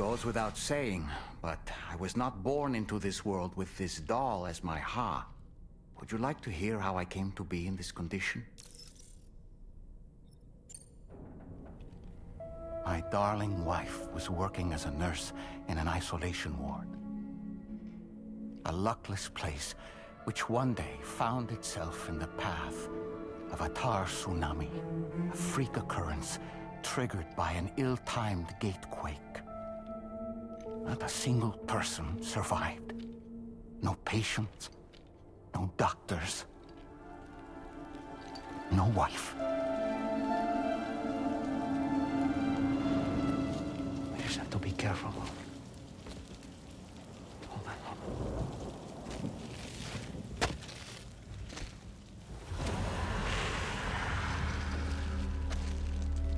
goes without saying, but I was not born into this world with this doll as my ha. Would you like to hear how I came to be in this condition? My darling wife was working as a nurse in an isolation ward. A luckless place which one day found itself in the path of a tar tsunami, a freak occurrence triggered by an ill-timed gatequake. Not a single person survived. No patients, no doctors, no wife. We just have to be careful. Hold on.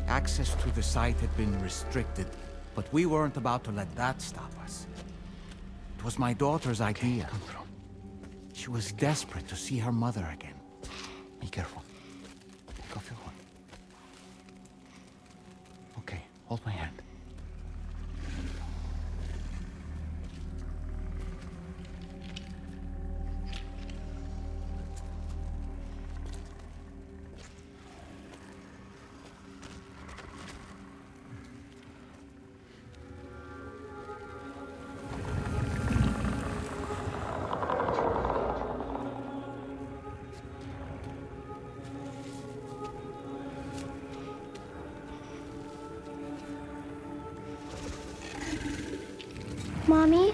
Access to the site had been restricted, but we weren't about to let that stop us. It was my daughter's idea. Come through. She was desperate to see her mother again. Be careful. Take off your hood. Okay, hold my hand. Mommy?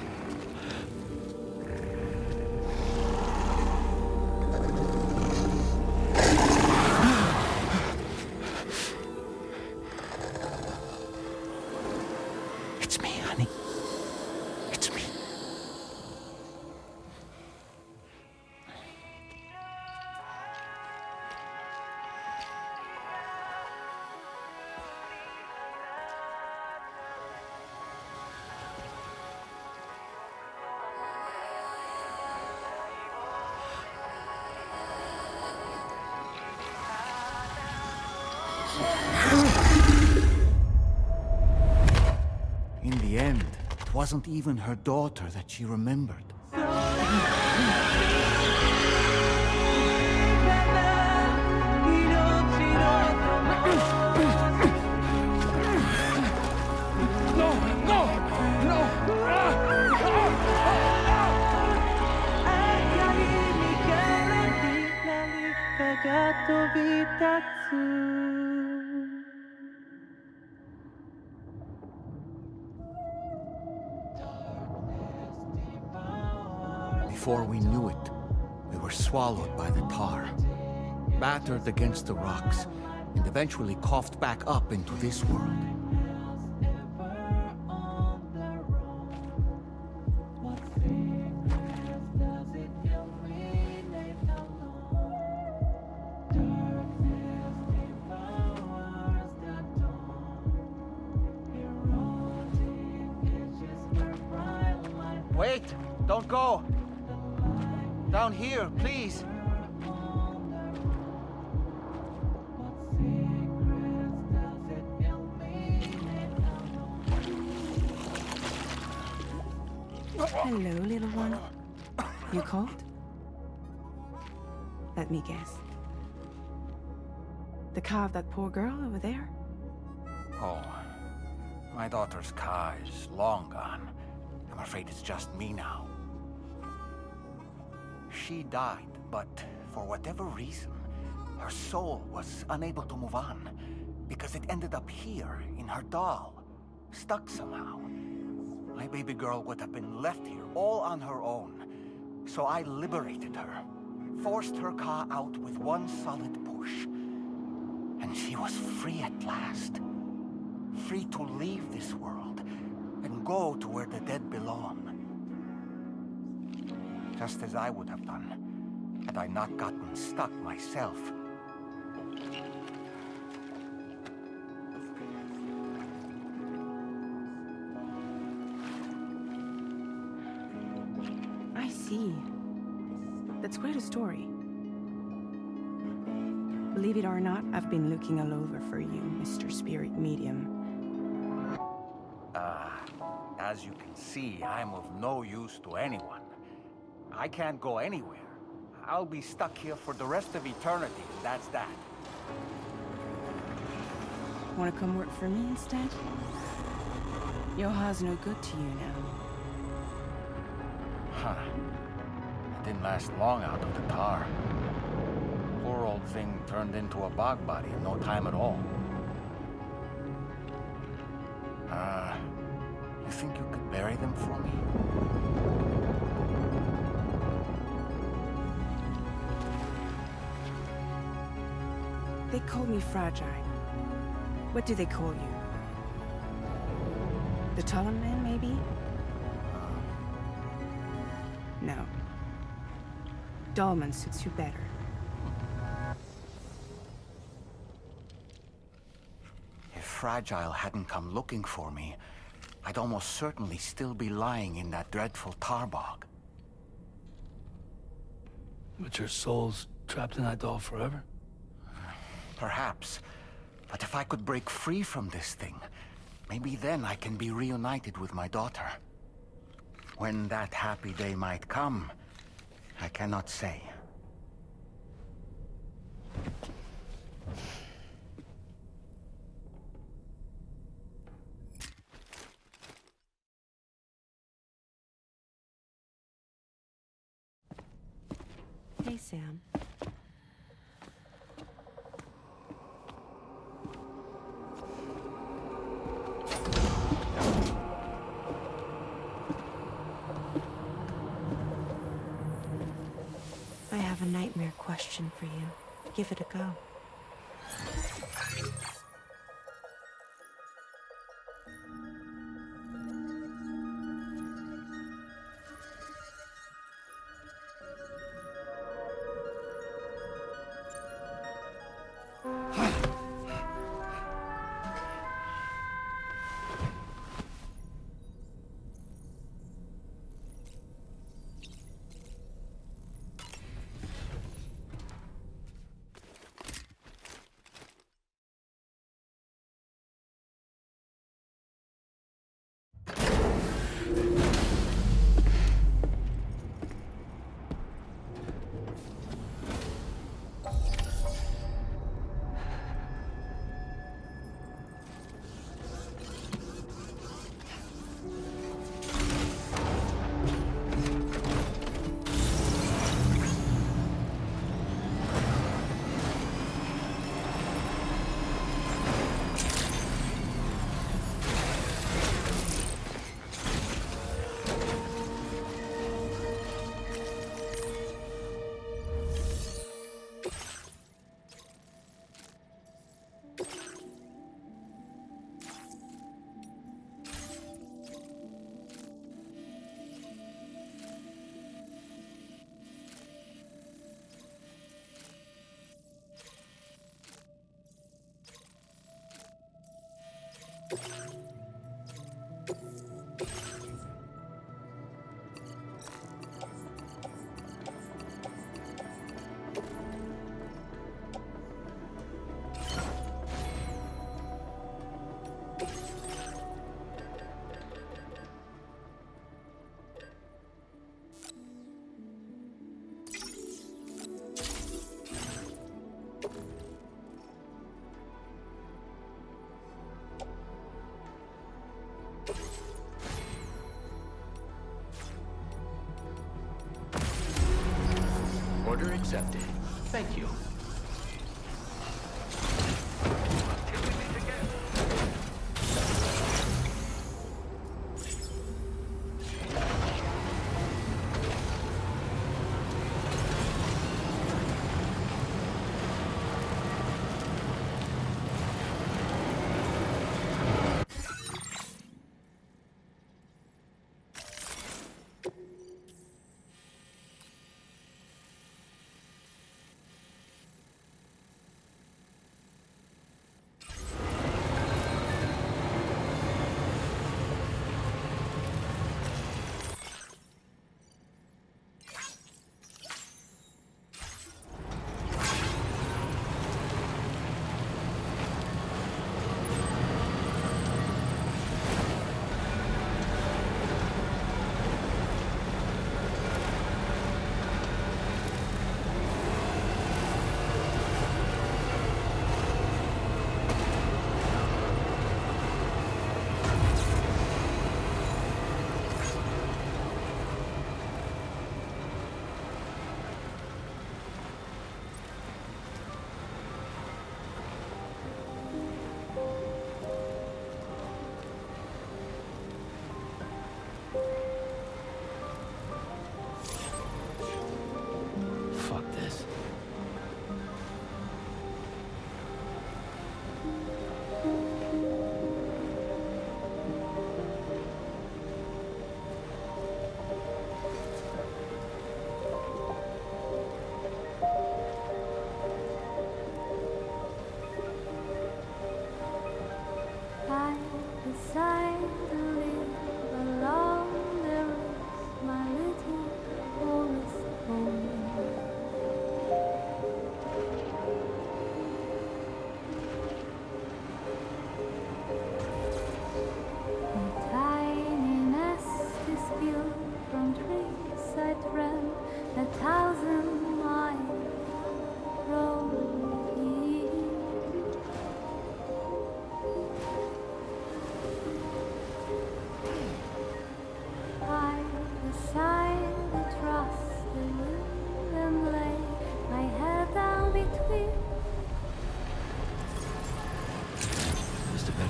It's me, honey. It's me. In the end, it wasn't even her daughter that she remembered. Before we knew it, we were swallowed by the tar, battered against the rocks, and eventually coughed back up into this world. Wait! Don't go! Down here, please! Hello, little one. You cold? Let me guess. The car of that poor girl over there? Oh, my daughter's car is long gone. I'm afraid it's just me now. She died, but for whatever reason, her soul was unable to move on because it ended up here in her doll, stuck somehow. My baby girl would have been left here all on her own. So I liberated her, forced her car out with one solid push. And she was free at last. Free to leave this world and go to where the dead belong. Just as I would have done, had I not gotten stuck myself. I see. That's quite a story. Believe it or not, I've been looking all over for you, Mr. Spirit Medium. As you can see, I'm of no use to anyone. I can't go anywhere. I'll be stuck here for the rest of eternity, and that's that. Wanna come work for me instead? Yoha's no good to you now. Huh. It didn't last long out of the tar. Poor old thing turned into a bog body in no time at all. You think you could bury them for me? They call me fragile. What do they call you? The taller man, maybe? No. Dolman suits you better. If Fragile hadn't come looking for me, I'd almost certainly still be lying in that dreadful tar bog. But your soul's trapped in that doll forever? Perhaps. But if I could break free from this thing, maybe then I can be reunited with my daughter. When that happy day might come, I cannot say. Hey, Sam. I have a nightmare question for you. Give it a go. Order accepted. Thank you.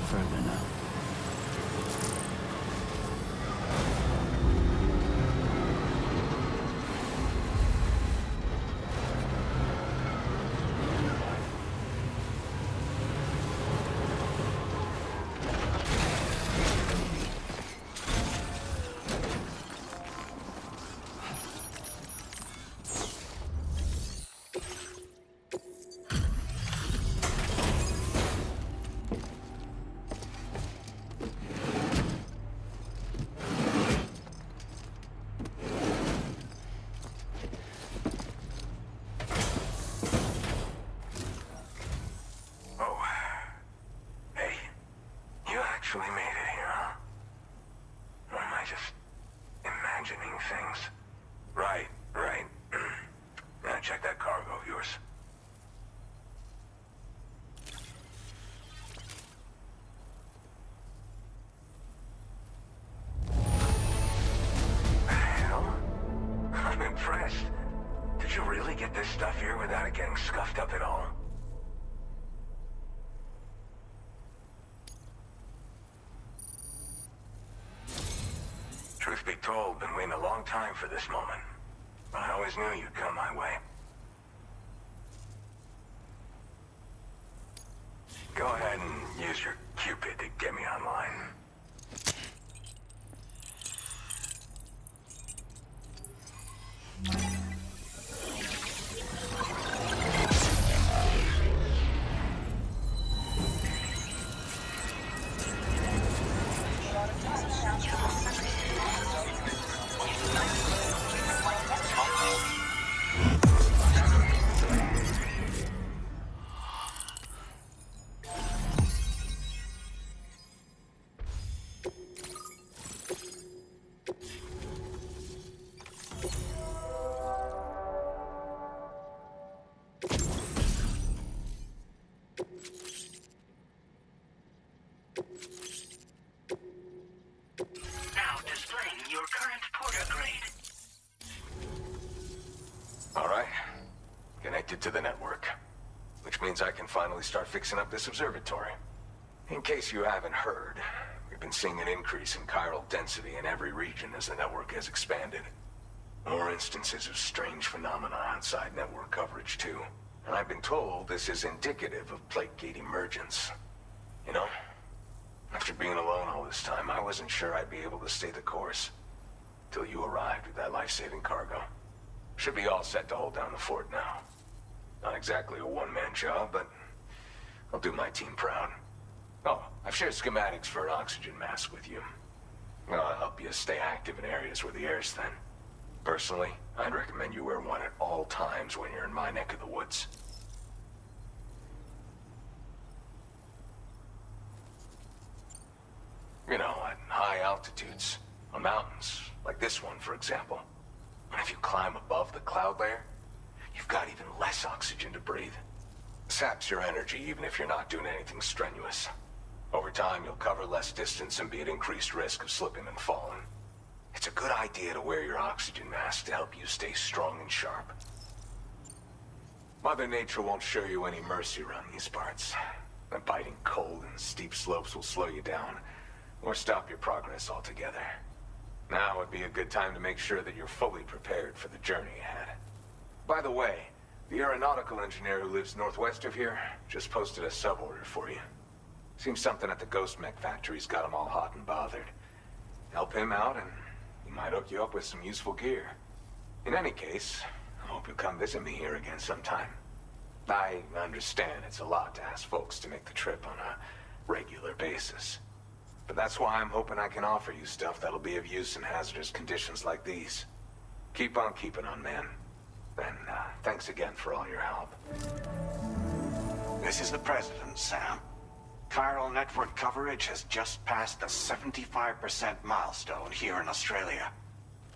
further now. Actually made it here, huh? Or am I just imagining things? Right. Now check that cargo of yours. Hell? I'm impressed. Did you really get this stuff here without it getting scuffed up at all? Truth be told, been waiting a long time for this moment. But I always knew you'd come my way. Go ahead and use your Cupid to get me online. Now displaying your current porter grade. All right. Connected to the network. Which means I can finally start fixing up this observatory. In case you haven't heard, we've been seeing an increase in chiral density in every region as the network has expanded. More instances of strange phenomena outside network coverage, too. And I've been told this is indicative of plate gate emergence. You know, after being alone all this time, I wasn't sure I'd be able to stay the course. Till you arrived with that life-saving cargo. Should be all set to hold down the fort now. Not exactly a one-man job, but I'll do my team proud. Oh, I've shared schematics for an oxygen mask with you. I'll help you stay active in areas where the air's thin. Personally, I'd recommend you wear one at all times when you're in my neck of the woods. You know, at high altitudes, on mountains, like this one, for example. And if you climb above the cloud layer, you've got even less oxygen to breathe. Saps your energy even if you're not doing anything strenuous. Over time, you'll cover less distance and be at increased risk of slipping and falling. It's a good idea to wear your oxygen mask to help you stay strong and sharp. Mother Nature won't show you any mercy around these parts. The biting cold and steep slopes will slow you down, or stop your progress altogether. Now would be a good time to make sure that you're fully prepared for the journey ahead. By the way, the aeronautical engineer who lives northwest of here just posted a sub-order for you. Seems something at the ghost mech factory's got him all hot and bothered. Help him out and he might hook you up with some useful gear. In any case, I hope you'll come visit me here again sometime. I understand it's a lot to ask folks to make the trip on a regular basis. But that's why I'm hoping I can offer you stuff that'll be of use in hazardous conditions like these. Keep on keeping on, man. And thanks again for all your help. This is the President, Sam. Chiral network coverage has just passed the 75% milestone here in Australia.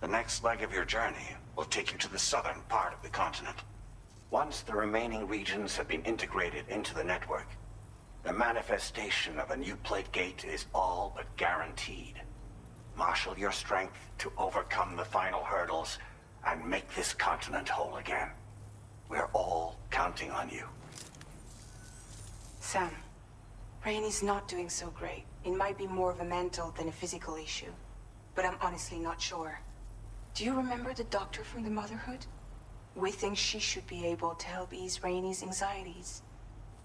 The next leg of your journey will take you to the southern part of the continent. Once the remaining regions have been integrated into the network, the manifestation of a new plate gate is all but guaranteed. Marshal your strength to overcome the final hurdles and make this continent whole again. We're all counting on you. Sam, Rainy's not doing so great. It might be more of a mental than a physical issue. But I'm honestly not sure. Do you remember the doctor from the Motherhood? We think she should be able to help ease Rainy's anxieties.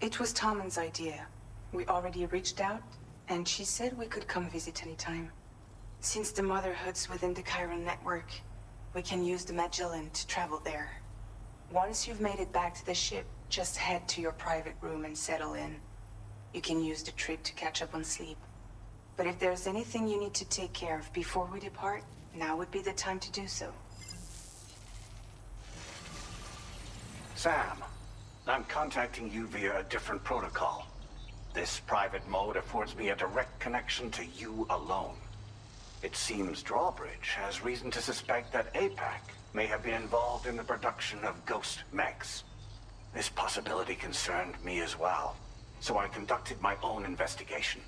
It was Tommen's idea. We already reached out, and she said we could come visit anytime. Since the Motherhood's within the Chiron network, we can use the Magellan to travel there. Once you've made it back to the ship, just head to your private room and settle in. You can use the trip to catch up on sleep. But if there's anything you need to take care of before we depart, now would be the time to do so. Sam, I'm contacting you via a different protocol. This private mode affords me a direct connection to you alone. It seems Drawbridge has reason to suspect that APAC may have been involved in the production of ghost mechs. This possibility concerned me as well, so I conducted my own investigation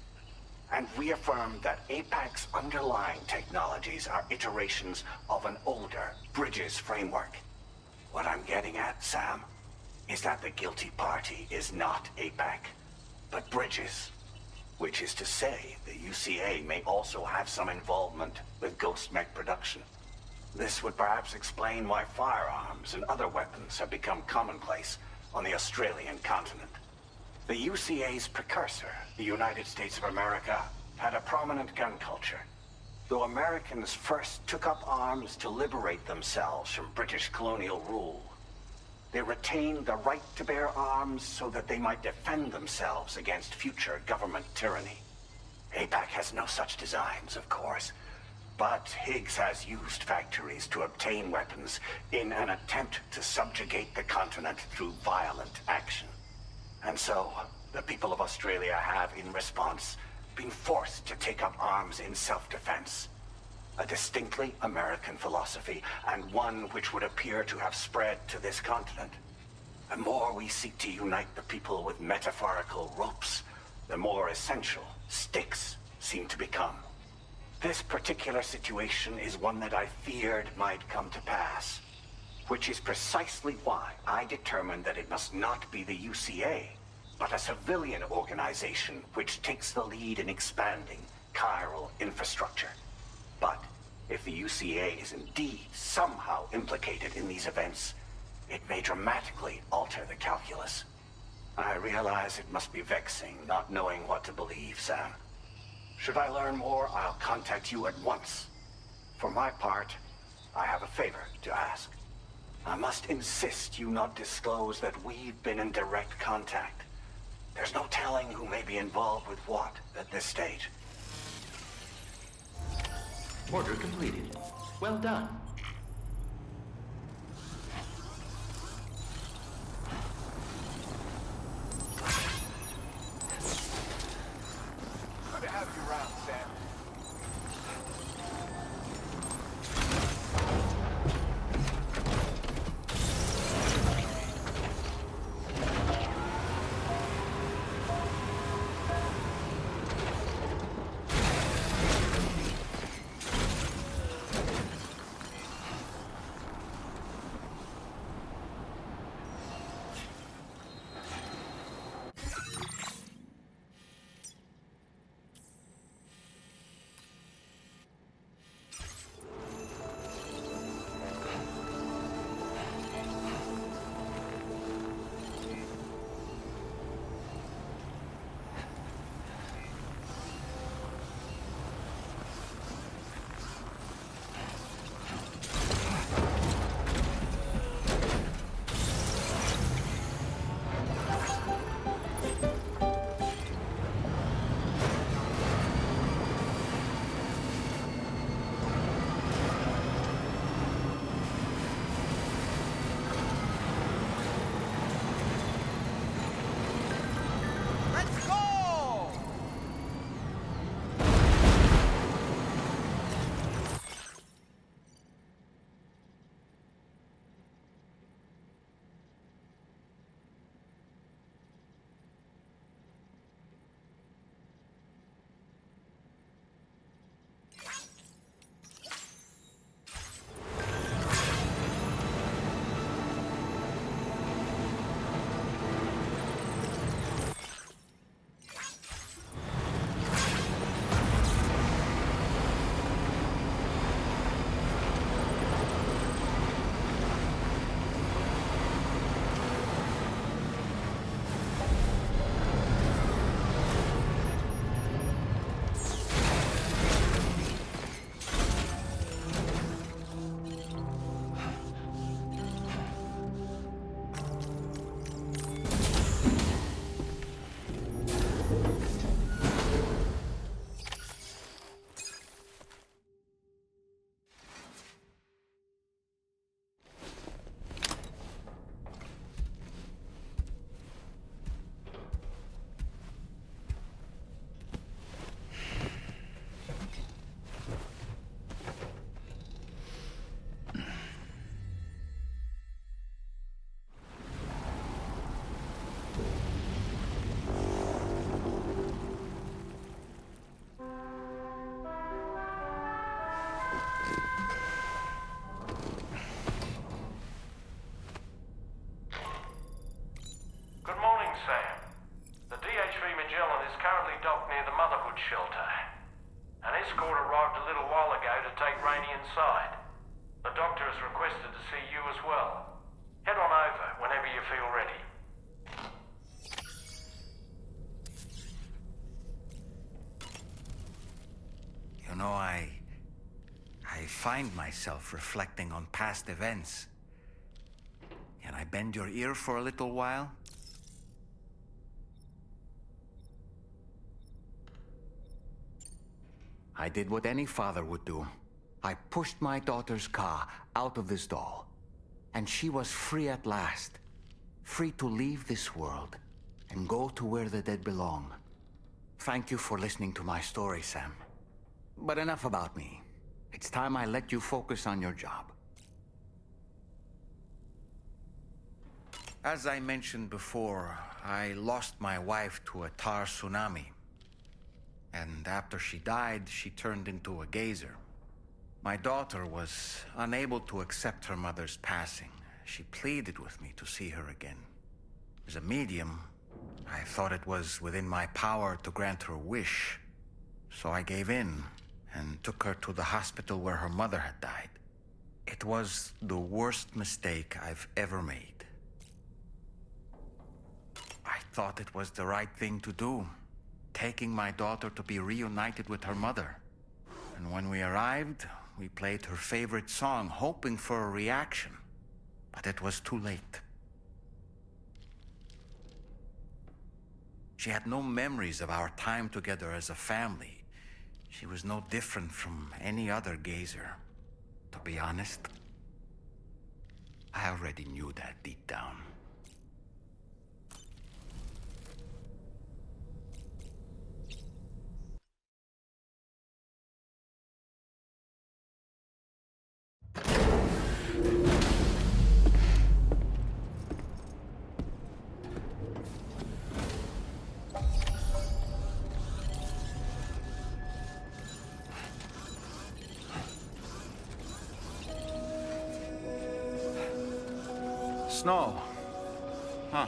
and reaffirmed that APAC's underlying technologies are iterations of an older Bridges framework. What I'm getting at, Sam, is that the guilty party is not APAC, but Bridges. Which is to say, the UCA may also have some involvement with ghost mech production. This would perhaps explain why firearms and other weapons have become commonplace on the Australian continent. The UCA's precursor, the United States of America, had a prominent gun culture. Though Americans first took up arms to liberate themselves from British colonial rule, they retained the right to bear arms so that they might defend themselves against future government tyranny. APAC has no such designs, of course, but Higgs has used factories to obtain weapons in an attempt to subjugate the continent through violent action. And so, the people of Australia have, in response, been forced to take up arms in self-defense. A distinctly American philosophy, and one which would appear to have spread to this continent. The more we seek to unite the people with metaphorical ropes, the more essential sticks seem to become. This particular situation is one that I feared might come to pass, which is precisely why I determined that it must not be the UCA, but a civilian organization which takes the lead in expanding chiral infrastructure. But if the UCA is indeed somehow implicated in these events, it may dramatically alter the calculus. I realize it must be vexing not knowing what to believe, Sam. Should I learn more, I'll contact you at once. For my part, I have a favor to ask. I must insist you not disclose that we've been in direct contact. There's no telling who may be involved with what at this stage. Order completed. Well done. Good to have you around, Sam. currently docked near the Motherhood shelter. An escort arrived a little while ago to take Rainey inside. The doctor has requested to see you as well. Head on over whenever you feel ready. You know, I find myself reflecting on past events. Can I bend your ear for a little while? I did what any father would do. I pushed my daughter's car out of this doll. And she was free at last. Free to leave this world and go to where the dead belong. Thank you for listening to my story, Sam. But enough about me. It's time I let you focus on your job. As I mentioned before, I lost my wife to a tar tsunami. And after she died, she turned into a geyser. My daughter was unable to accept her mother's passing. She pleaded with me to see her again. As a medium, I thought it was within my power to grant her wish. So I gave in and took her to the hospital where her mother had died. It was the worst mistake I've ever made. I thought it was the right thing to do, taking my daughter to be reunited with her mother. And when we arrived, we played her favorite song, hoping for a reaction. But it was too late. She had no memories of our time together as a family. She was no different from any other geyser. To be honest, I already knew that deep down. Snow. Huh.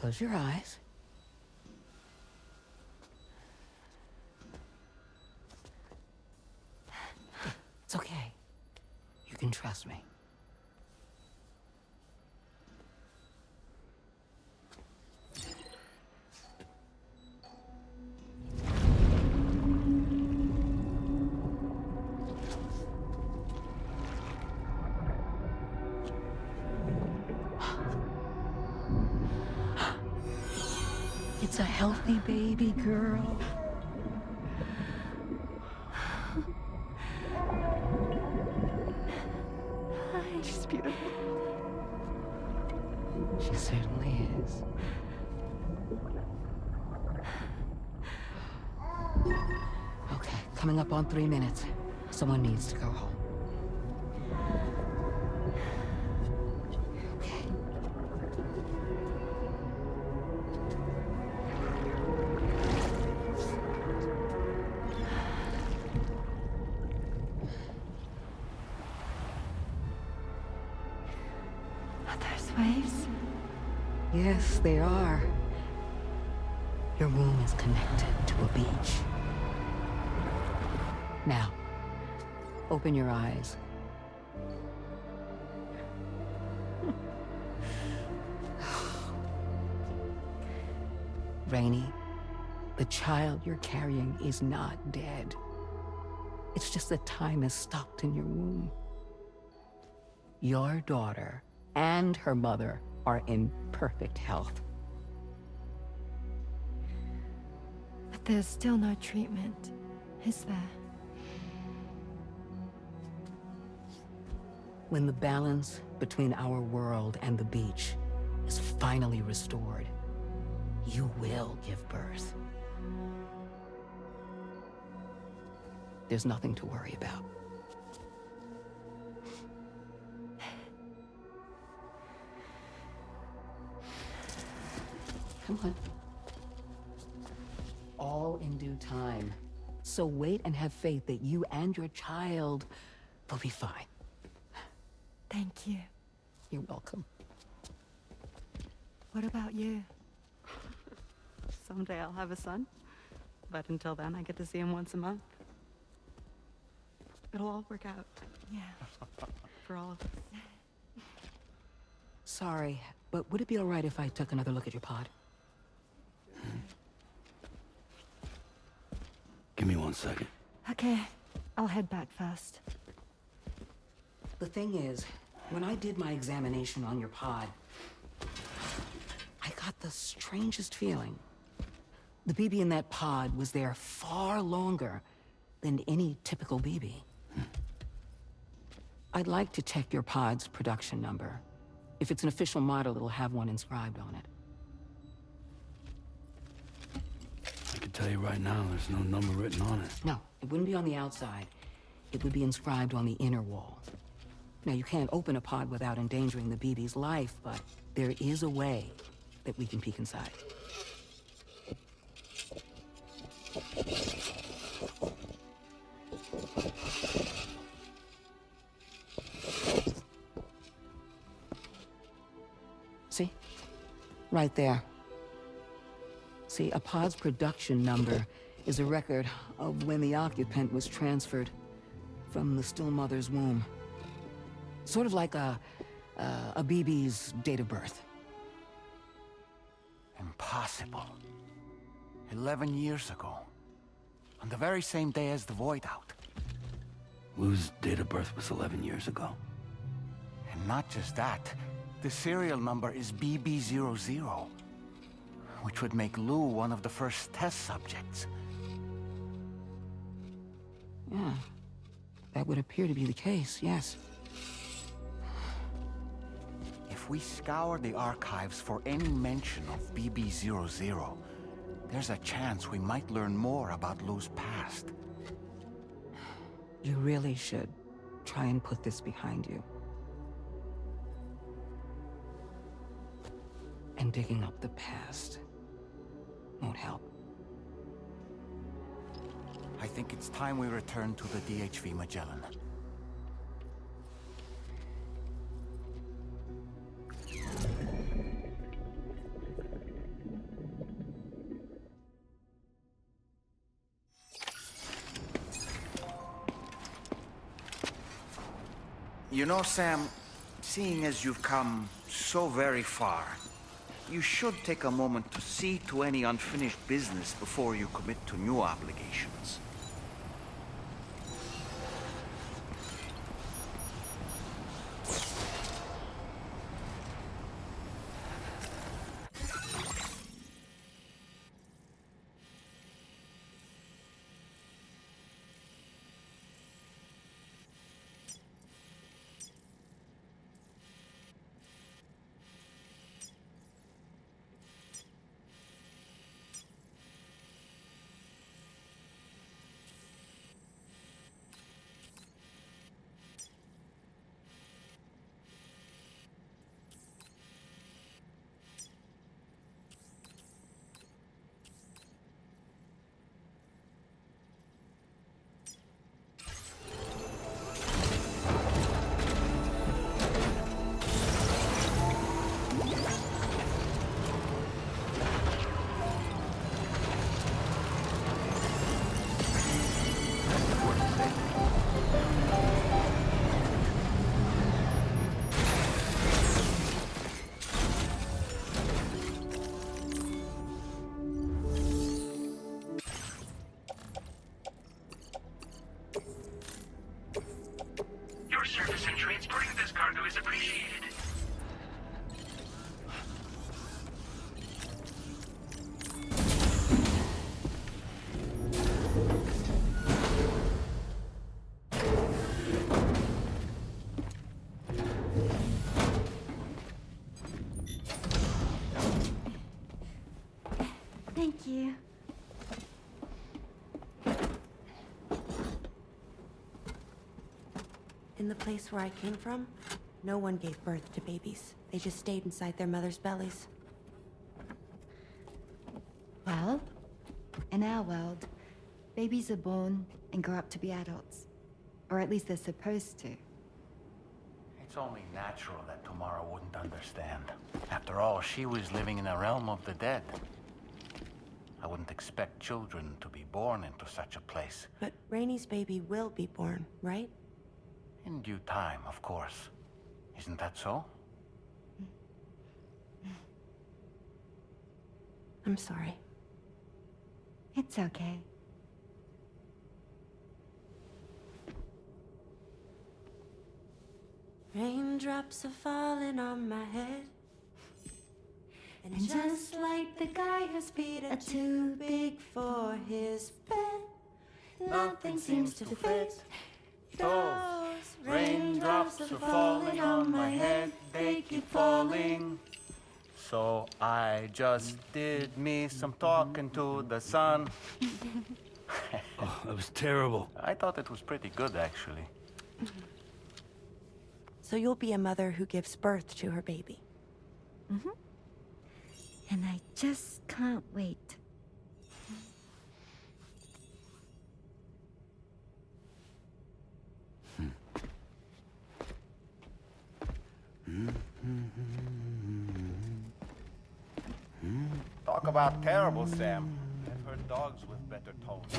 Close your eyes. It's okay. You can trust me. It's a healthy baby girl. She's beautiful. She certainly is. Okay, coming up on 3 minutes. Someone needs to go home. waves? Yes, they are. Your womb is connected to a beach. Now, open your eyes. Rainey, the child you're carrying is not dead. It's just that time has stopped in your womb. Your daughter and her mother are in perfect health. But there's still no treatment, is there? When the balance between our world and the beach is finally restored, you will give birth. There's nothing to worry about. Come on. All in due time. So wait and have faith that you and your child will be fine. Thank you. You're welcome. What about you? Someday I'll have a son, but until then I get to see him once a month. It'll all work out. Yeah. For all of us. Sorry, but would it be all right if I took another look at your pod? Give me 1 second. Okay, I'll head back first. The thing is, when I did my examination on your pod, I got the strangest feeling. The BB in that pod was there far longer than any typical BB. I'd like to check your pod's production number. If it's an official model, it'll have one inscribed on it. I can tell you right now, there's no number written on it. No, it wouldn't be on the outside. It would be inscribed on the inner wall. Now, you can't open a pod without endangering the BB's life, but there is a way that we can peek inside. See? Right there. See, a pod's production number is a record of when the occupant was transferred from the still mother's womb. Sort of like a BB's date of birth. Impossible. 11 years ago. On the very same day as the void out. Lou's date of birth was 11 years ago. And not just that, the serial number is BB00, which would make Lou one of the first test subjects. Yeah, that would appear to be the case, yes. If we scour the archives for any mention of BB00, there's a chance we might learn more about Lou's past. You really should try and put this behind you. And digging up the past won't help. I think it's time we return to the DHV Magellan. You know, Sam, seeing as you've come so very far, you should take a moment to see to any unfinished business before you commit to new obligations. Your service in transporting this cargo is appreciated. Thank you. In the place where I came from, no one gave birth to babies. They just stayed inside their mother's bellies. Well, in our world, babies are born and grow up to be adults. Or at least they're supposed to. It's only natural that Tamara wouldn't understand. After all, she was living in a realm of the dead. I wouldn't expect children to be born into such a place. But Rainey's baby will be born, right? In due time, of course. Isn't that so? I'm sorry. It's okay. Raindrops are falling on my head. And just like the guy whose feet are too big for his bed, nothing seems to fit. Those raindrops are falling on my head, they keep falling. So I just did me some talking to the sun. Oh, that was terrible. I thought it was pretty good, actually. So you'll be a mother who gives birth to her baby. Mm-hmm. And I just can't wait. Talk about terrible, Sam. I've heard dogs with better tones.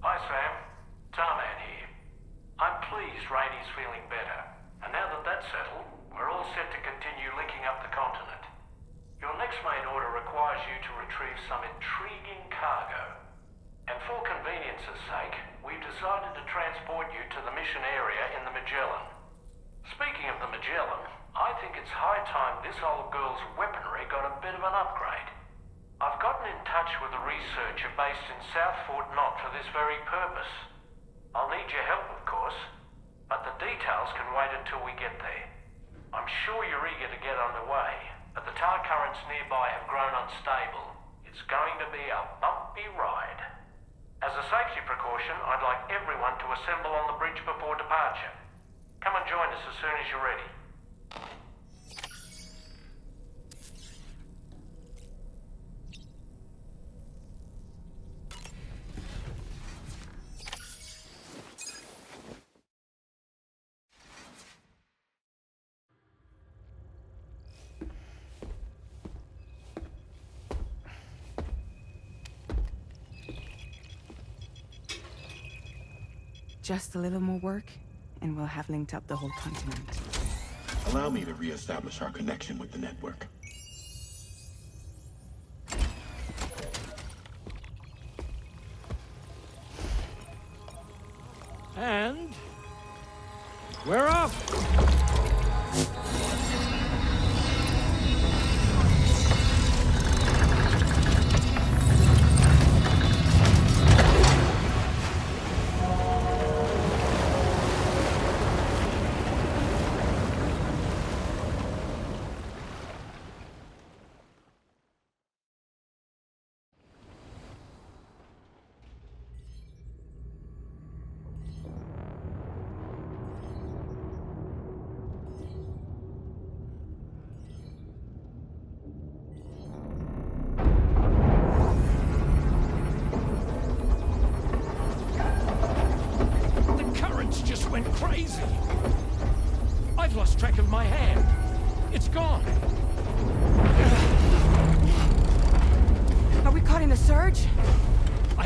Hi, Sam. Tarman here. I'm pleased Rainey's feeling better. And now that that's settled, we're all set to continue linking up the continent. Your next main order requires you to retrieve some intriguing cargo. And for convenience's sake, we've decided to transport you to the mission area in the Magellan. Speaking of the Magellan, I think it's high time this old girl's weaponry got a bit of an upgrade. I've gotten in touch with a researcher based in South Fort Knott for this very purpose. I'll need your help, of course, but the details can wait until we get there. I'm sure you're eager to get underway, but the tar currents nearby have grown unstable. It's going to be a bumpy ride. As a safety precaution, I'd like everyone to assemble on the bridge before departure. Come and join us as soon as you're ready. Just a little more work, and we'll have linked up the whole continent. Allow me to re-establish our connection with the network. And we're off!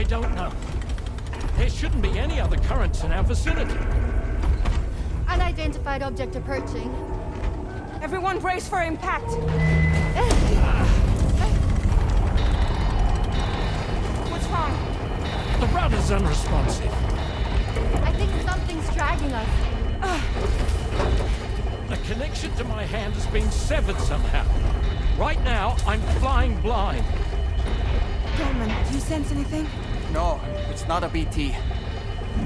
don't know. There shouldn't be any other currents in our vicinity. Unidentified object approaching. Everyone brace for impact. What's wrong? The rudder's unresponsive. I think something's dragging us. The connection to my hand has been severed somehow. Right now, I'm flying blind. Dolman, do you sense anything? No, it's not a BT.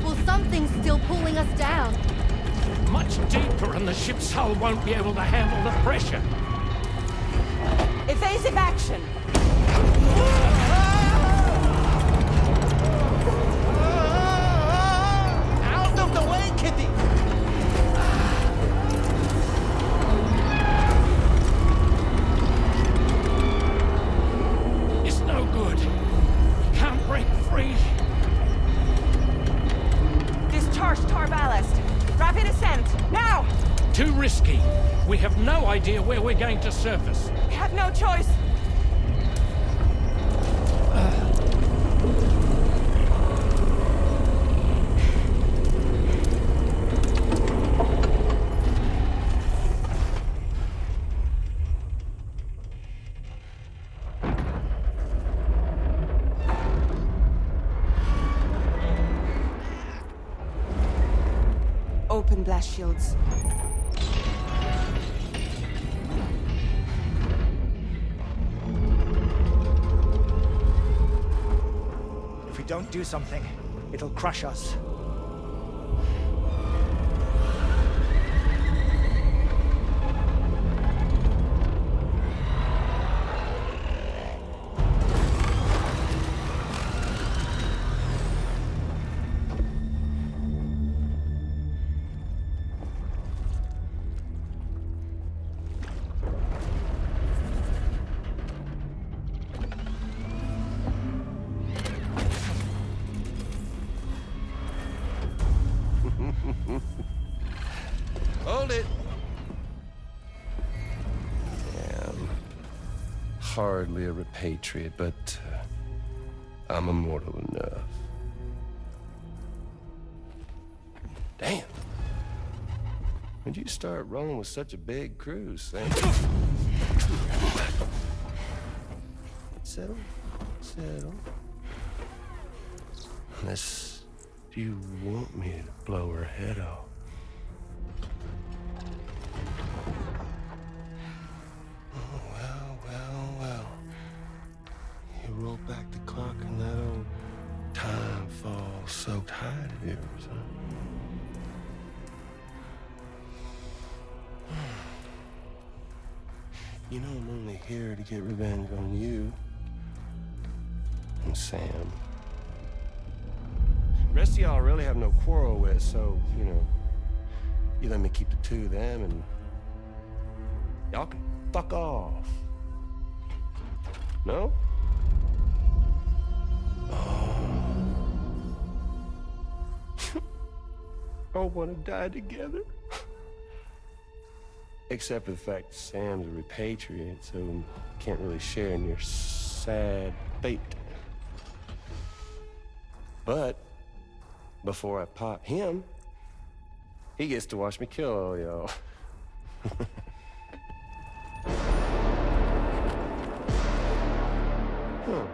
Well, something's still pulling us down. Much deeper, and the ship's hull won't be able to handle the pressure. Evasive action! Out of the way, Kitty! It's no good. Can't break free. Discharge tar ballast. Rapid ascent, now! Too risky. We have no idea where we're going to surface. We have no choice. Open blast shields. If we don't do something, it'll crush us. Hold it. Yeah, I'm hardly a repatriate, but I'm immortal enough. Damn. When'd you start rolling with such a big crew, Sam? Settle. Settle. Unless you want me to blow her head off. You roll back the clock in that old time-fall-soaked hide of yours, huh? You know I'm only here to get revenge on you and Sam. The rest of y'all really have no quarrel with, so, you know, you let me keep the two of them and y'all can fuck off. No? All want to die together. Except for the fact Sam's a repatriate, so can't really share in your sad fate. But before I pop him, he gets to watch me kill all y'all. Huh.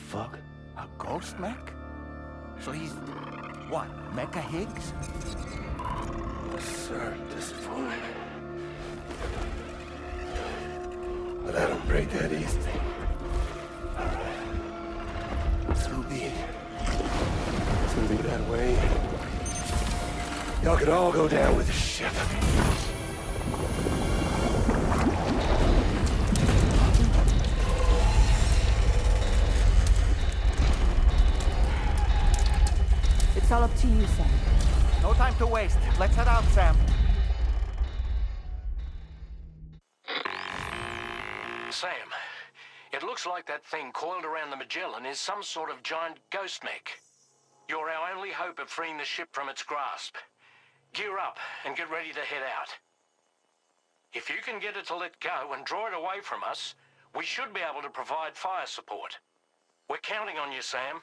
fuck? A ghost mech? So he's... what, Mecha Higgs? Sir, disappointed. But I don't break that easily. Alright. So be it. It's gonna be that way. Y'all could all go down with the ship. It's all up to you, Sam. No time to waste. Let's head out, Sam. Sam, it looks like that thing coiled around the Magellan is some sort of giant ghost mech. You're our only hope of freeing the ship from its grasp. Gear up and get ready to head out. If you can get it to let go and draw it away from us, we should be able to provide fire support. We're counting on you, Sam.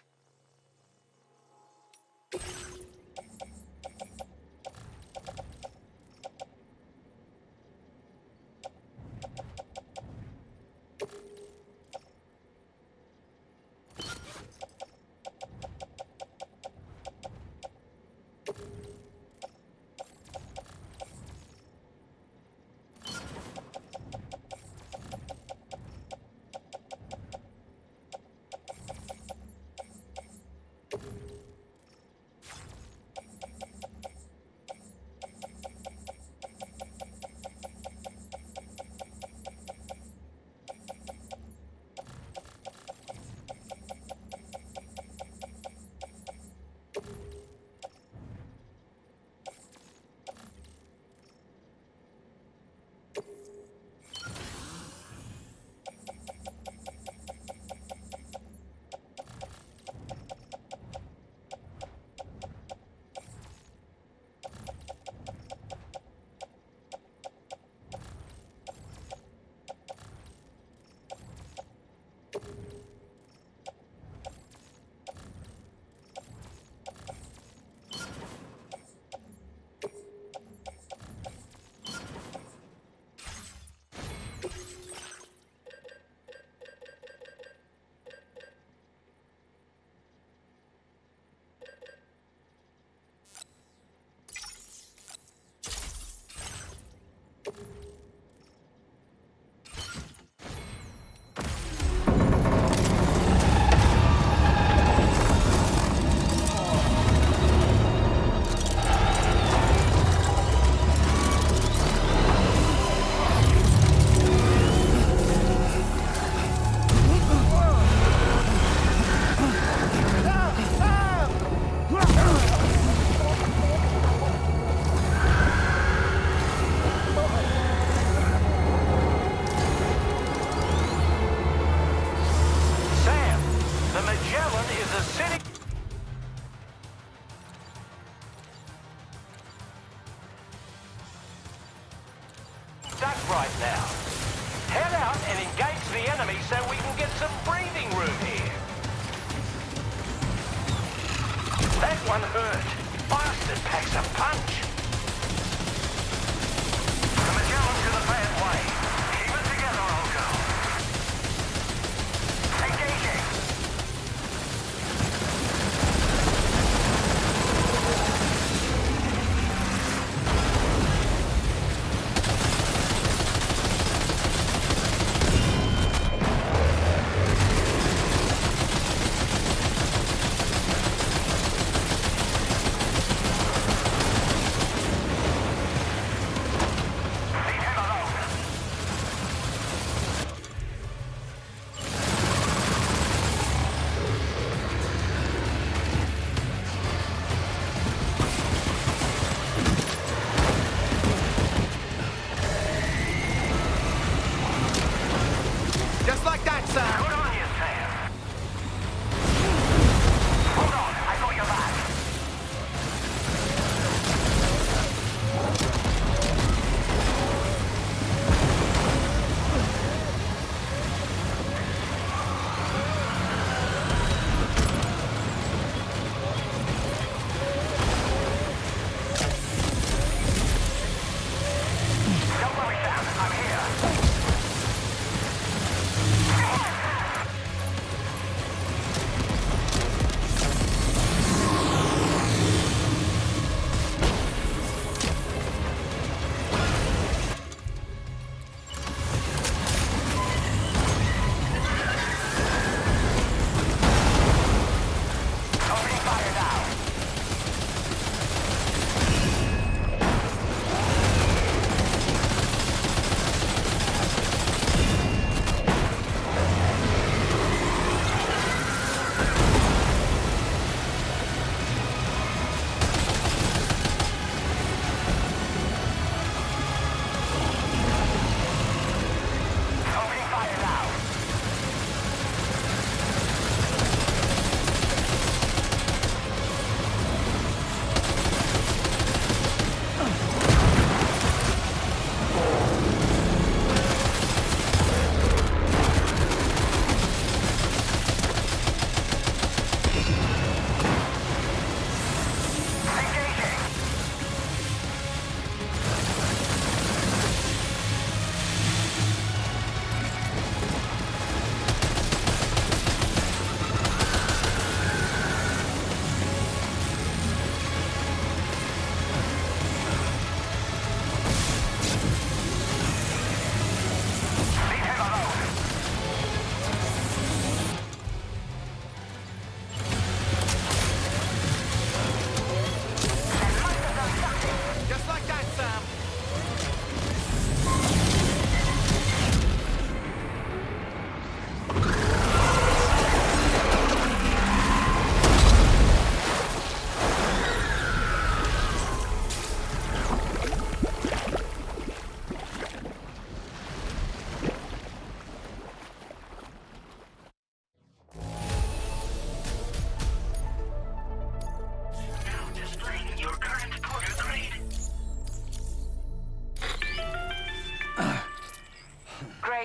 Right now. Head out and engage the enemy so we can get some breathing room here. That one hurt. Bastard packs a punch. The Magellan's in a bad way. Keep it together, old girl. Engaging.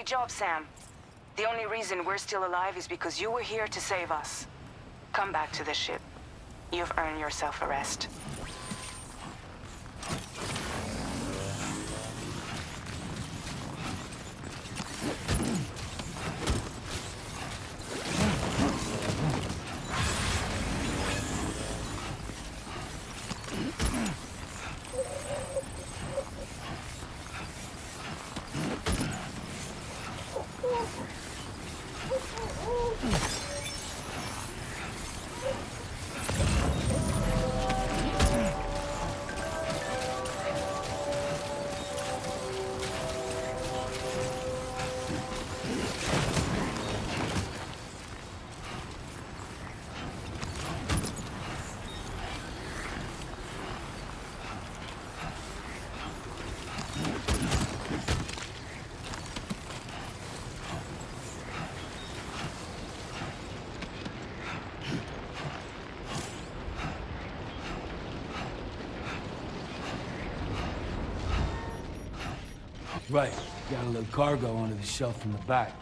job, Sam. The only reason we're still alive is because you were here to save us. Come back to the ship. You've earned yourself a rest. Right. Got a little cargo under the shelf in the back.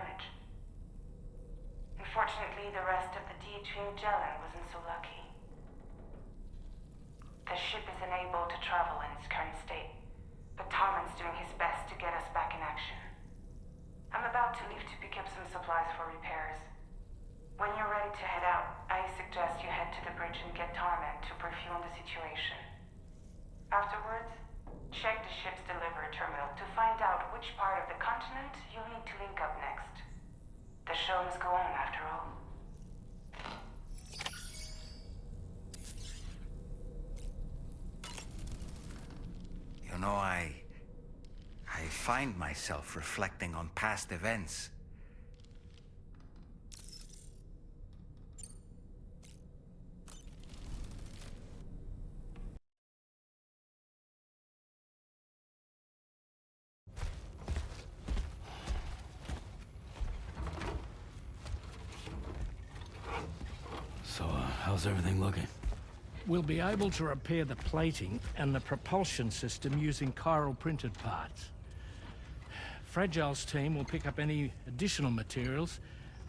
damage. Unfortunately, the rest of the DHV Magellan wasn't so lucky. The ship is unable to travel in its current state, but Tarman's doing his best to get us back in action. I'm about to leave to pick up some supplies for repairs. When you're ready to head out, I suggest you head to the bridge and get Tarman to brief you on the situation. Afterwards, check the ship's delivery terminal to find out which part of the continent you'll need to link up next. The show must go on, after all. You know, I find myself reflecting on past events. So, how's everything looking? We'll be able to repair the plating and the propulsion system using chiral printed parts. Fragile's team will pick up any additional materials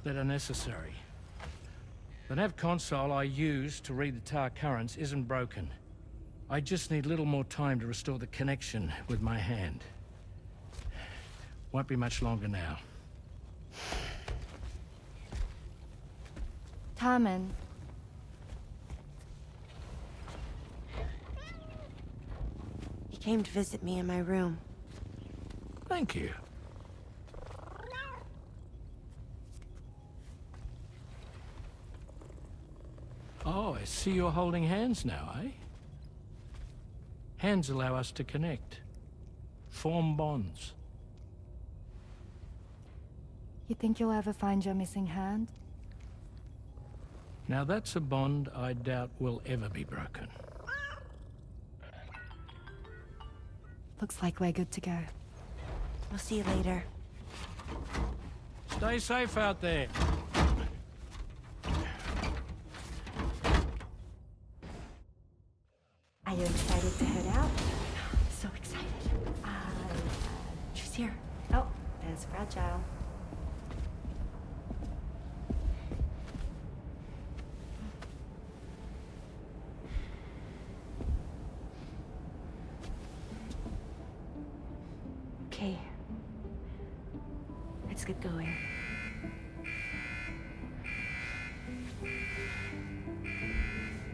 that are necessary. The nav console I use to read the tower currents isn't broken. I just need a little more time to restore the connection with my hand. Won't be much longer now. Tarman. He came to visit me in my room. Thank you. Oh, I see you're holding hands now, eh? Hands allow us to connect, form bonds. You think you'll ever find your missing hand? Now that's a bond I doubt will ever be broken. Looks like we're good to go. We'll see you later. Stay safe out there. Are you excited to head out? So excited. She's here. Oh, there's Fragile. Okay. Let's get going.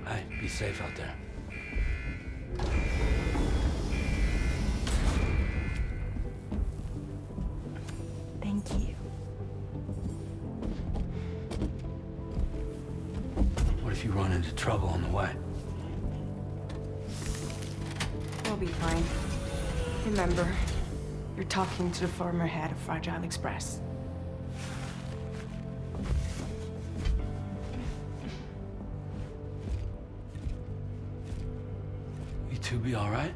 Hey, be safe out there. Thank you. What if you run into trouble on the way? We'll be fine. Remember, you're talking to the former head of Fragile Express. You two be all right?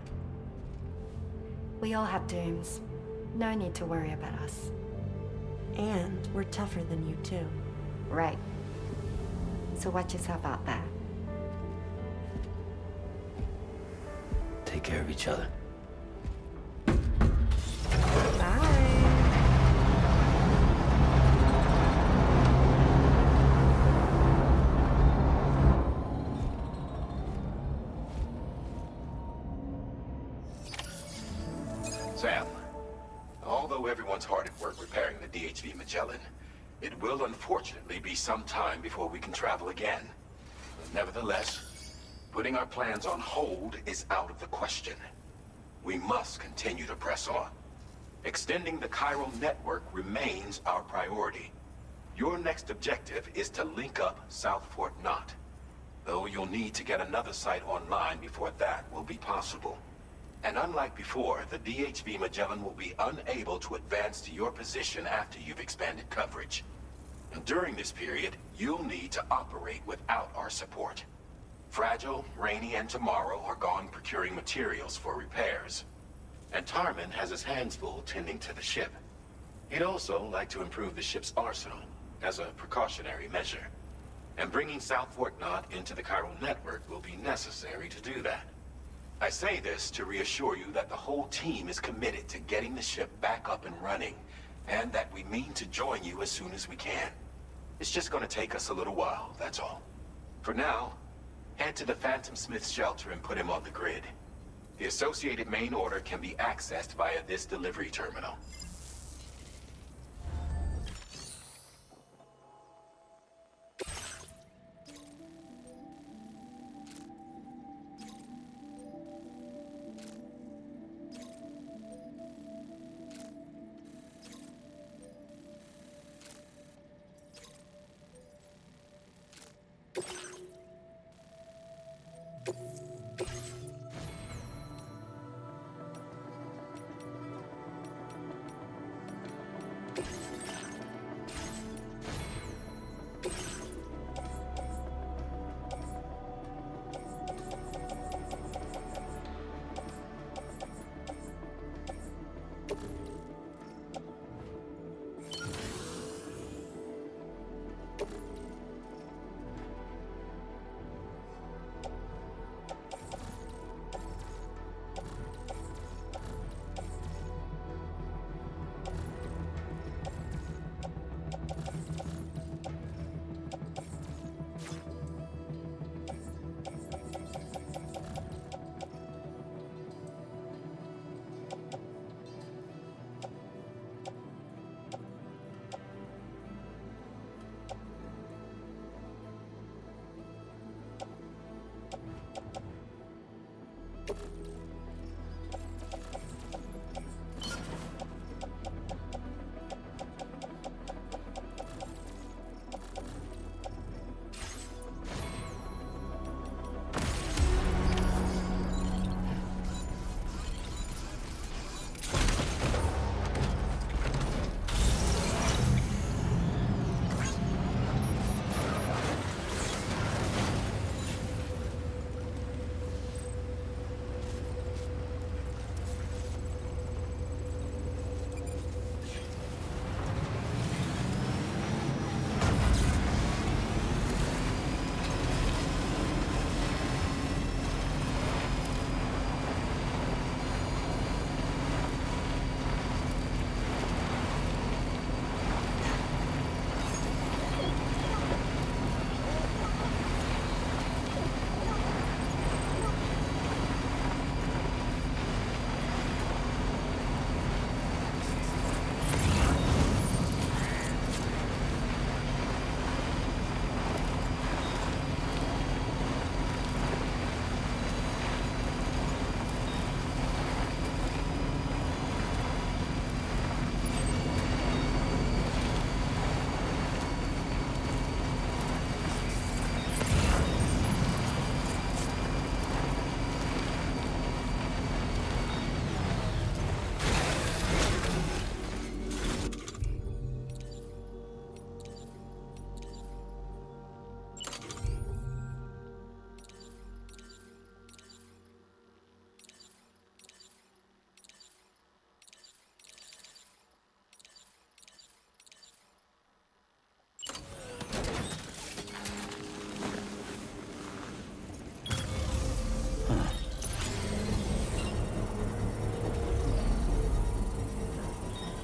We all have dooms. No need to worry about us. And we're tougher than you, too. Right. So watch yourself out there. Take care of each other. Sam, although everyone's hard at work repairing the DHV Magellan, it will unfortunately be some time before we can travel again. Nevertheless, putting our plans on hold is out of the question. We must continue to press on. Extending the chiral network remains our priority. Your next objective is to link up South Fort Knot, though you'll need to get another site online before that will be possible. And unlike before, the DHV Magellan will be unable to advance to your position after you've expanded coverage. And during this period, you'll need to operate without our support. Fragile, Rainy, and Tomorrow are gone procuring materials for repairs. And Tarman has his hands full tending to the ship. He'd also like to improve the ship's arsenal as a precautionary measure. And bringing South Fort Knot into the chiral network will be necessary to do that. I say this to reassure you that the whole team is committed to getting the ship back up and running, and that we mean to join you as soon as we can. It's just gonna take us a little while, that's all. For now, head to the Phantom Smith's shelter and put him on the grid. The associated main order can be accessed via this delivery terminal.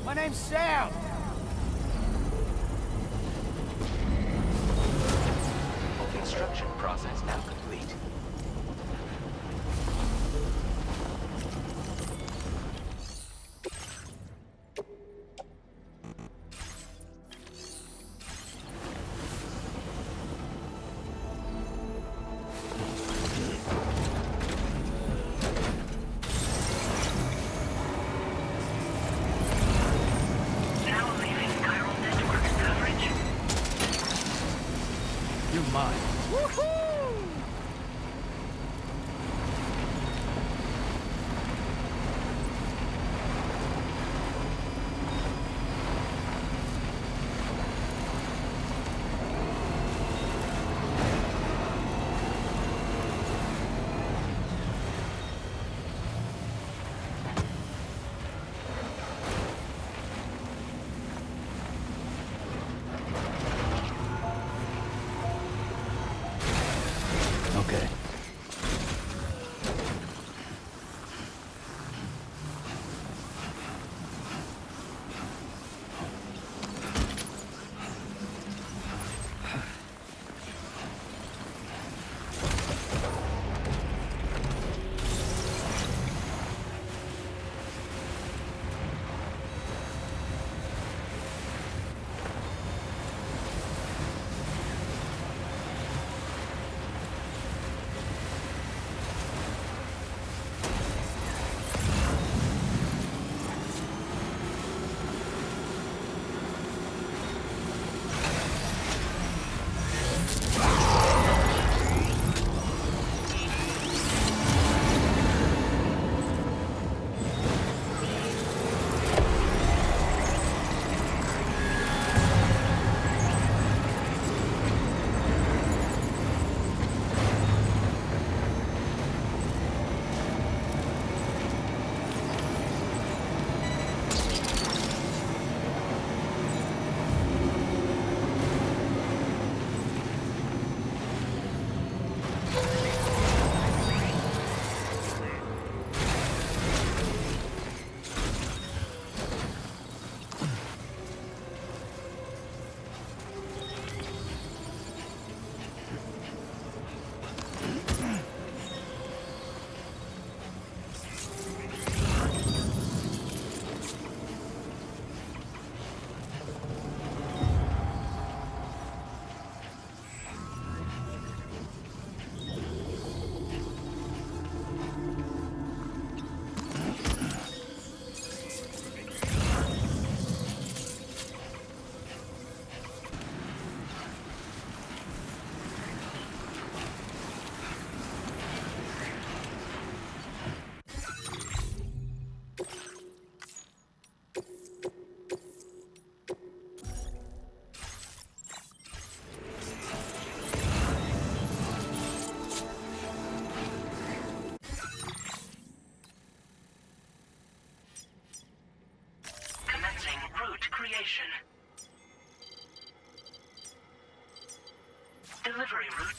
My name's Sam. Construction process now complete. Delivery route.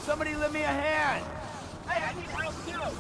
Somebody lend me a hand! Hey, I need help too!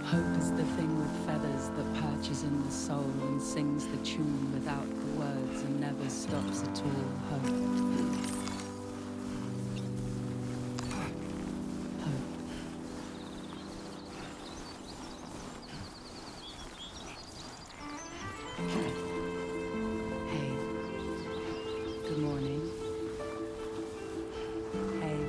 Hope is the thing with feathers that perches in the soul and sings the tune without the words and never stops at all. Hope. Hey. Good morning. Hey.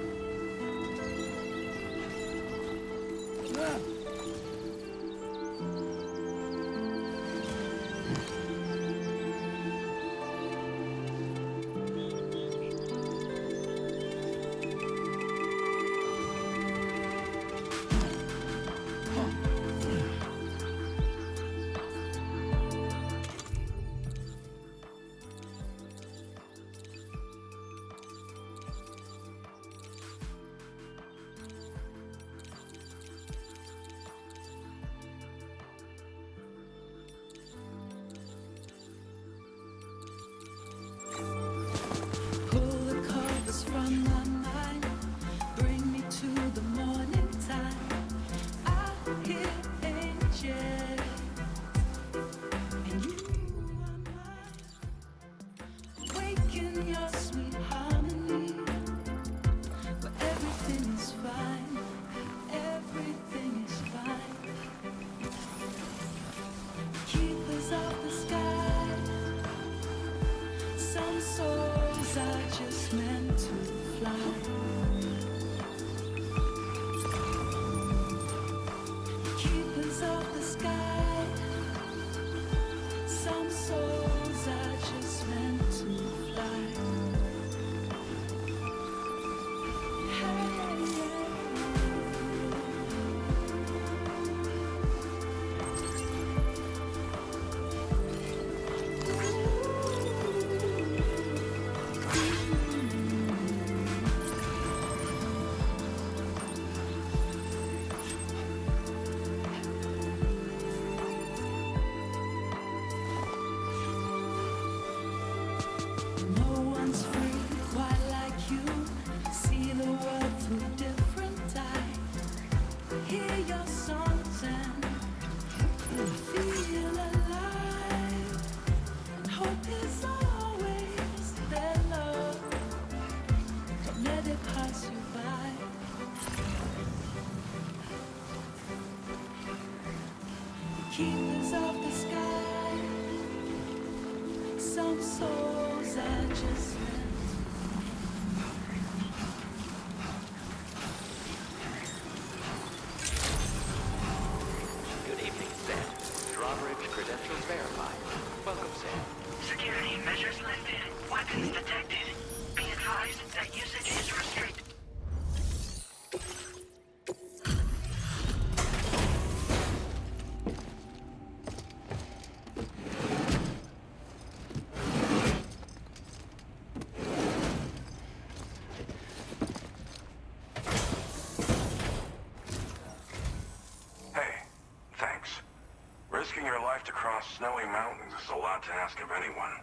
a sweet harmony where everything is fine, everything is fine. Keepers of the sky, some souls are just meant to fly. Keepers of the sky, some souls are just meant to fly. No one's free quite like you. See the world through different eyes. Hear your songs and feel alive. Hope is always their love. Don't let it pass you by. Keepers of the sky, some souls are just meant. Good evening, Sam. Drawbridge credentials verified. Welcome, Sam. Security measures lifted. Weapons detected. Be advised that usage is restricted. Hey, thanks. Risking your life to cross snowy mountains is a lot to ask of anyone.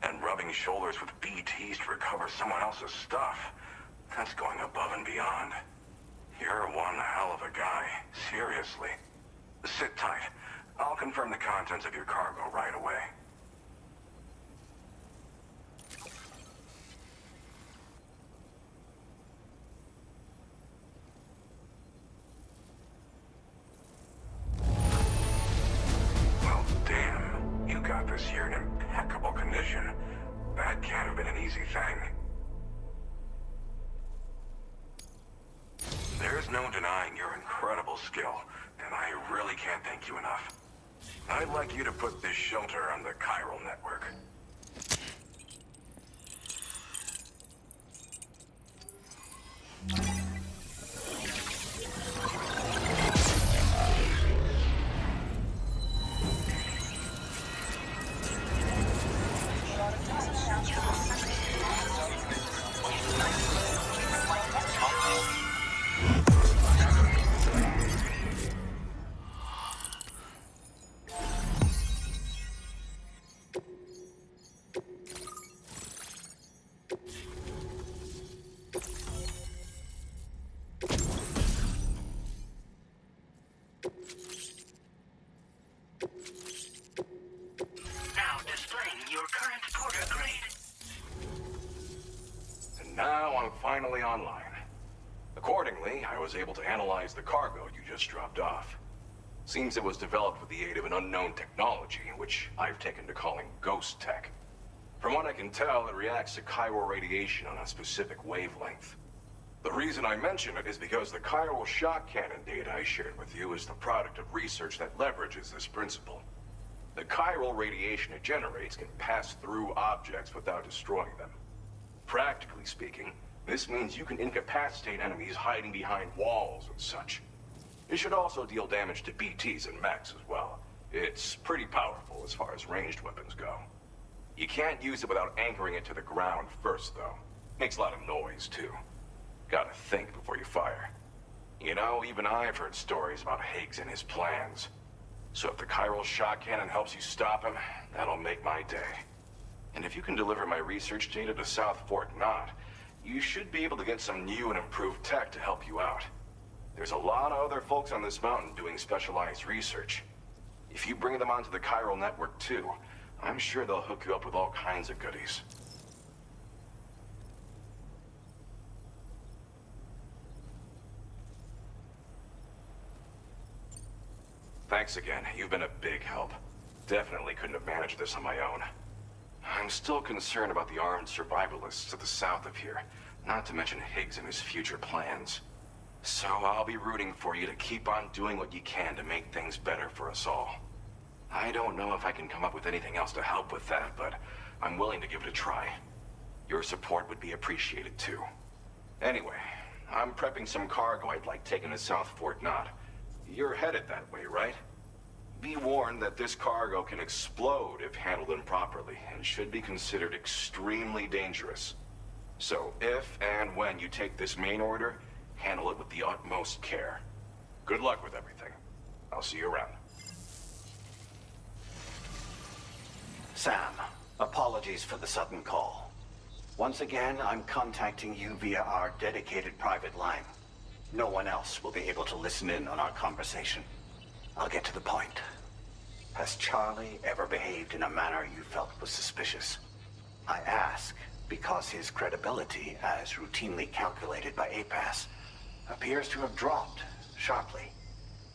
And rubbing shoulders with BTs to recover someone else's stuff, that's going above and beyond. You're one hell of a guy, seriously. Sit tight. I'll confirm the contents of your cargo right away. Well, damn. You got this here in impeccable condition. That can't have been an easy thing. There's no denying your incredible skill, and I really can't thank you enough. I'd like you to put this shelter on the chiral network. Now displaying your current porter grade. And now I'm finally online. Accordingly, I was able to analyze the cargo you just dropped off. Seems it was developed with the aid of an unknown technology, which I've taken to calling ghost tech. From what I can tell, it reacts to chiral radiation on a specific wavelength. The reason I mention it is because the chiral shock cannon data I shared with you is the product of research that leverages this principle. The chiral radiation it generates can pass through objects without destroying them. Practically speaking, this means you can incapacitate enemies hiding behind walls and such. It should also deal damage to BTs and mechs as well. It's pretty powerful as far as ranged weapons go. You can't use it without anchoring it to the ground first, though. Makes a lot of noise, too. Gotta think before you fire. You know, even I've heard stories about Higgs and his plans. So if the chiral shock cannon helps you stop him, that'll make my day. And if you can deliver my research data to South Fort Knot, you should be able to get some new and improved tech to help you out. There's a lot of other folks on this mountain doing specialized research. If you bring them onto the chiral network too, I'm sure they'll hook you up with all kinds of goodies. Thanks again. You've been a big help. Definitely couldn't have managed this on my own. I'm still concerned about the armed survivalists to the south of here, not to mention Higgs and his future plans. So I'll be rooting for you to keep on doing what you can to make things better for us all. I don't know if I can come up with anything else to help with that, but I'm willing to give it a try. Your support would be appreciated too. Anyway, I'm prepping some cargo I'd like taken to South Fort Knott. You're headed that way, right? Be warned that this cargo can explode if handled improperly, and should be considered extremely dangerous. So if and when you take this main order, handle it with the utmost care. Good luck with everything. I'll see you around. Sam, apologies for the sudden call. Once again, I'm contacting you via our dedicated private line. No one else will be able to listen in on our conversation. I'll get to the point. Has Charlie ever behaved in a manner you felt was suspicious? I ask because his credibility, as routinely calculated by APAS, appears to have dropped sharply.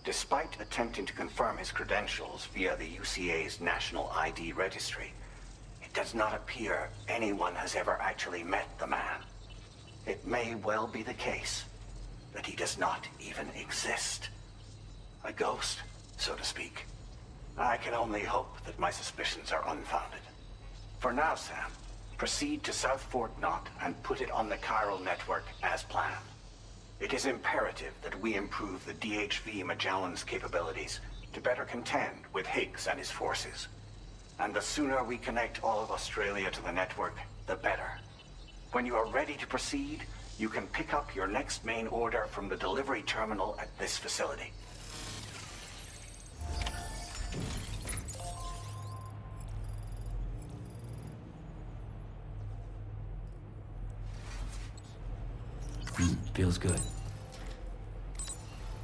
Despite attempting to confirm his credentials via the UCA's National ID Registry, it does not appear anyone has ever actually met the man. It may well be the case that he does not even exist. A ghost, so to speak. I can only hope that my suspicions are unfounded. For now, Sam, proceed to South Fort Knott and put it on the chiral network as planned. It is imperative that we improve the DHV Magellan's capabilities to better contend with Higgs and his forces. And the sooner we connect all of Australia to the network, the better. When you are ready to proceed, you can pick up your next main order from the delivery terminal at this facility. Feels good.